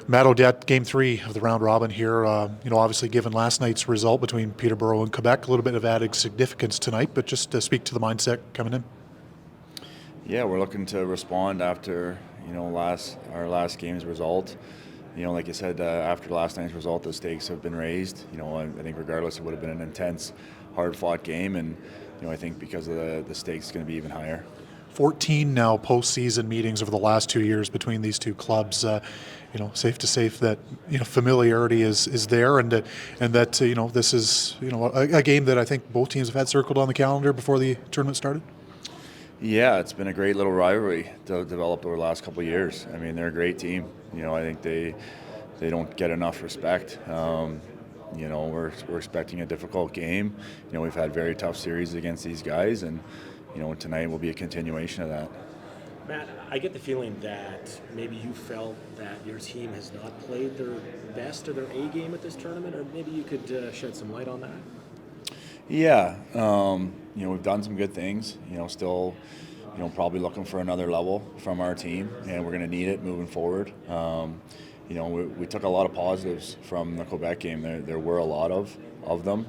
Matt Odette, Game 3 of the round robin here. Obviously, given last night's result between Peterborough and Quebec, a little bit of added significance tonight. But just to speak to the mindset coming in. Yeah, we're looking to respond after our last game's result. Like you said, after last night's result, the stakes have been raised. I think regardless, it would have been an intense, hard-fought game, and I think because of the stakes, it's going to be even higher. 14 now postseason meetings over the last 2 years between these two clubs. Safe to say that familiarity is there, and that this is a game that I think both teams have had circled on the calendar before the tournament started. Yeah, it's been a great little rivalry to develop over the last couple of years. I mean, they're a great team. I think they don't get enough respect. We're expecting a difficult game. We've had very tough series against these guys, and tonight will be a continuation of that. Matt, I get the feeling that maybe you felt that your team has not played their best or their A game at this tournament, or maybe you could shed some light on that. Yeah, we've done some good things. Still, probably looking for another level from our team, and we're going to need it moving forward. We took a lot of positives from the Quebec game. There were a lot of them.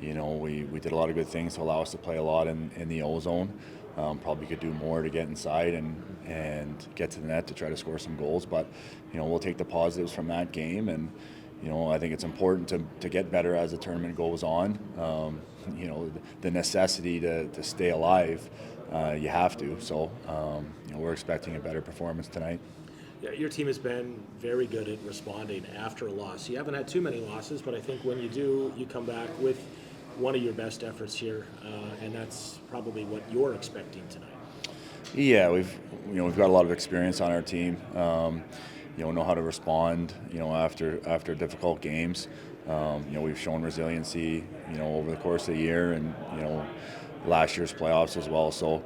We did a lot of good things to allow us to play a lot in the O zone. Probably could do more to get inside and get to the net to try to score some goals. But we'll take the positives from that game, and I think it's important to get better as the tournament goes on. The necessity to stay alive, you have to. So we're expecting a better performance tonight. Yeah, your team has been very good at responding after a loss. You haven't had too many losses, but I think when you do, you come back with one of your best efforts here, and that's probably what you're expecting tonight. Yeah, we've got a lot of experience on our team. Know how to respond. After difficult games. We've shown resiliency. Over the course of the year, and last year's playoffs as well. So,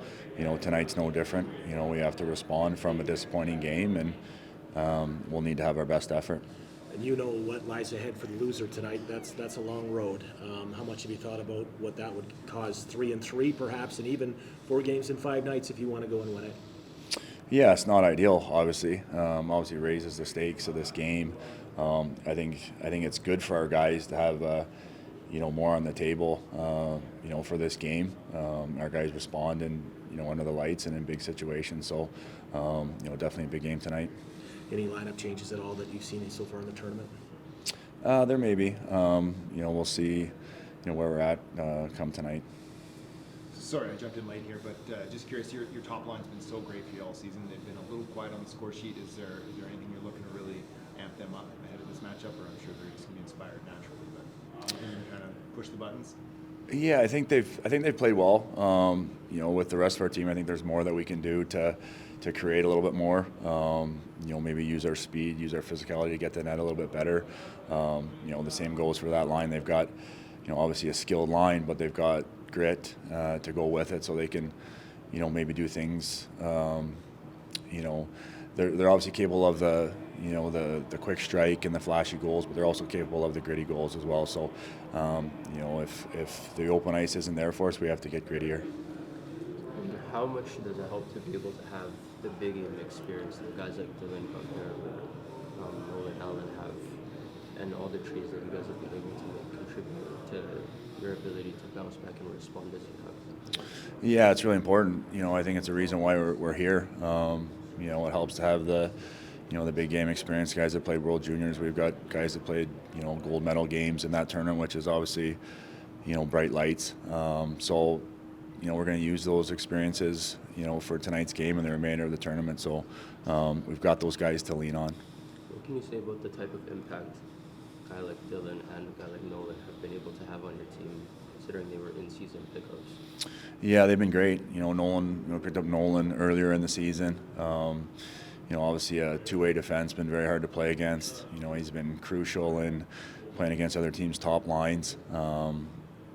tonight's no different. We have to respond from a disappointing game, and we'll need to have our best effort. And you know what lies ahead for the loser tonight. That's a long road. How much have you thought about what that would cause? 3-3 perhaps, and even 4 games in 5 nights if you want to go and win it. Yeah, it's not ideal. Obviously, raises the stakes of this game. I think it's good for our guys to have more on the table. For this game, our guys respond under the lights and in big situations. So, definitely a big game tonight. Any lineup changes at all that you've seen so far in the tournament? There may be. We'll see. Where we're at come tonight. Sorry, I jumped in late here, but just curious. Your top line's been so great for you all season. They've been a little quiet on the score sheet. Is there anything you're looking to really amp them up ahead of this matchup, or I'm sure they're just going to be inspired naturally, but anything to kind of push the buttons? Yeah, I think they've played well. With the rest of our team, I think there's more that we can do to create a little bit more. Maybe use our speed, use our physicality to get the net a little bit better. The same goes for that line. They've got, obviously a skilled line, but they've got grit to go with it, so they can, maybe do things. They're obviously capable of the quick strike and the flashy goals, but they're also capable of the gritty goals as well. So, if the open ice isn't there for us, we have to get grittier. And how much does it help to be able to have the big game experience that guys like Dylan Gunther, Nolan Allen have, and all the trades that you guys have been able to make contribute to your ability to bounce back and respond as you have? Yeah, it's really important. I think it's a reason why we're here. It helps to have the big game experience, guys that played World Juniors. We've got guys that played, gold medal games in that tournament, which is obviously, bright lights. So, we're going to use those experiences, for tonight's game and the remainder of the tournament. So, we've got those guys to lean on. What can you say about the type of impact a guy like Dylan and a guy like Nolan have been able to have on your team, considering they were in-season pickups? Yeah, they've been great. Nolan, picked up Nolan earlier in the season. Obviously a two-way defenseman, very hard to play against. He's been crucial in playing against other teams' top lines, and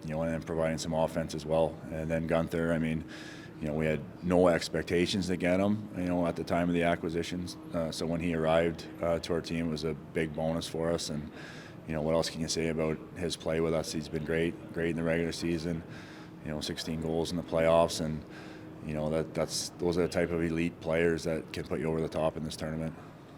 then providing some offense as well. And then Gunther, we had no expectations to get him, at the time of the acquisitions. So when he arrived to our team, it was a big bonus for us. And, what else can you say about his play with us? He's been great in the regular season, 16 goals in the playoffs. And, those are the type of elite players that can put you over the top in this tournament.